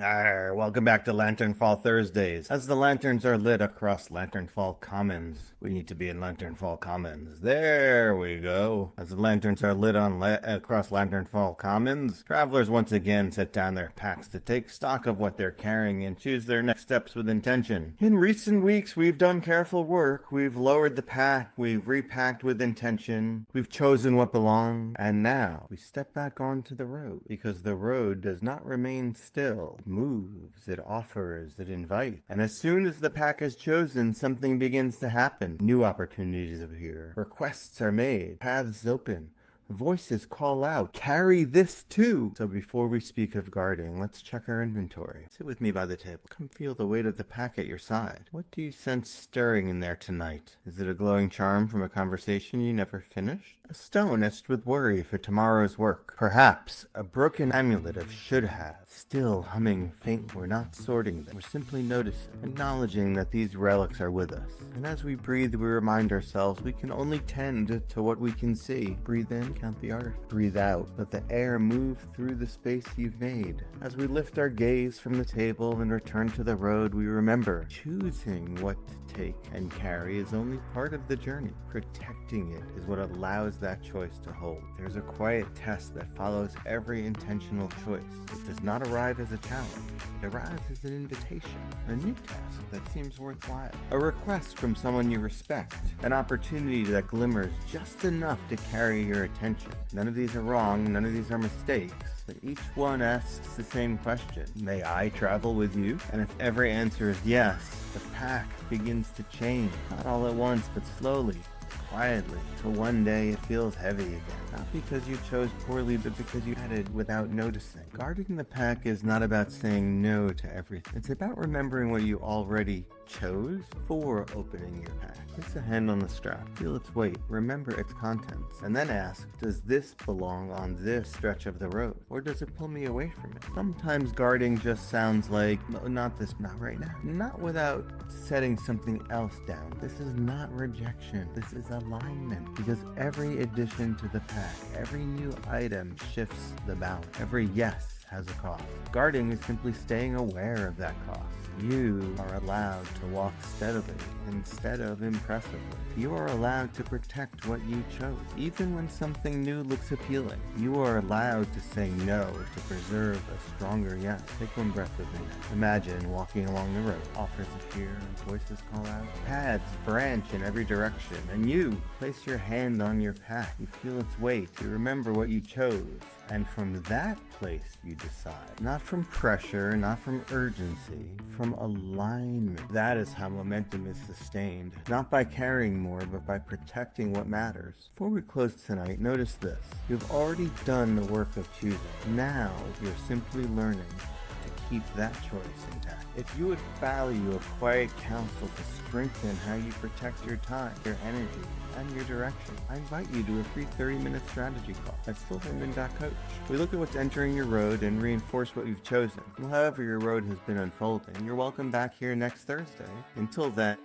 Welcome back to Lanternfall Thursdays. As the lanterns are lit across Lanternfall Commons, we need to be in Lanternfall Commons. There we go. As the lanterns are lit across Lanternfall Commons, travelers once again set down their packs to take stock of what they're carrying and choose their next steps with intention. In recent weeks, we've done careful work. We've lowered the pack, we've repacked with intention, we've chosen what belongs, and now we step back onto the road, because the road does not remain still. Moves, it offers, it invites. And as soon as the pack is chosen, something begins to happen. New opportunities appear. Requests are made. Paths open. Voices call out, carry this too. So before we speak of guarding, let's check our inventory. Sit with me by the table. Come feel the weight of the pack at your side. What do you sense stirring in there tonight? Is it a glowing charm from a conversation you never finished? A stone etched with worry for tomorrow's work. Perhaps a broken amulet of should have. Still humming faint. We're not sorting them. We're simply noticing, acknowledging that these relics are with us. And as we breathe, we remind ourselves we can only tend to what we can see. Breathe in, count the earth. Breathe out, let the air move through the space you've made. As we lift our gaze from the table and return to the road, we remember choosing what to take and carry is only part of the journey. Protecting it is what allows that choice to hold. There's a quiet test that follows every intentional choice. It does not arrive as a challenge. It arrives as an invitation, a new task that seems worthwhile, a request from someone you respect, an opportunity that glimmers just enough to carry your attention. None of these are wrong, none of these are mistakes, but each one asks the same question. May I travel with you? And if every answer is yes, the pack begins to change, not all at once, but slowly, quietly, till one day it feels heavy again. Not because you chose poorly, but because you had it without noticing. Guarding the pack is not about saying no to everything. It's about remembering what you already chose before opening your pack. Place a hand on the strap, feel its weight, remember its contents, and then ask, does this belong on this stretch of the road, or does it pull me away from it? Sometimes guarding just sounds like, no, not right now. Not without setting something else down. This is not rejection, this is alignment, because every addition to the pack, every new item shifts the balance. Every yes has a cost. Guarding is simply staying aware of that cost. You are allowed to walk steadily instead of impressively. You are allowed to protect what you chose, even when something new looks appealing. You are allowed to say no to preserve a stronger yes. Take one breath with me. Imagine walking along the road. Offers appear, voices call out. Paths branch in every direction, and you place your hand on your pack. You feel its weight. You remember what you chose. And from that place you decide. Not from pressure, not from urgency, from alignment. That is how momentum is sustained. Not by carrying more, but by protecting what matters. Before we close tonight, notice this. You've already done the work of choosing. Now you're simply learning to keep that choice intact. If you would value a quiet counsel to strengthen how you protect your time, your energy, and your direction, I invite you to a free 30-minute strategy call at silverman.coach. We look at what's entering your road and reinforce what you've chosen. However your road has been unfolding, you're welcome back here next Thursday. Until then,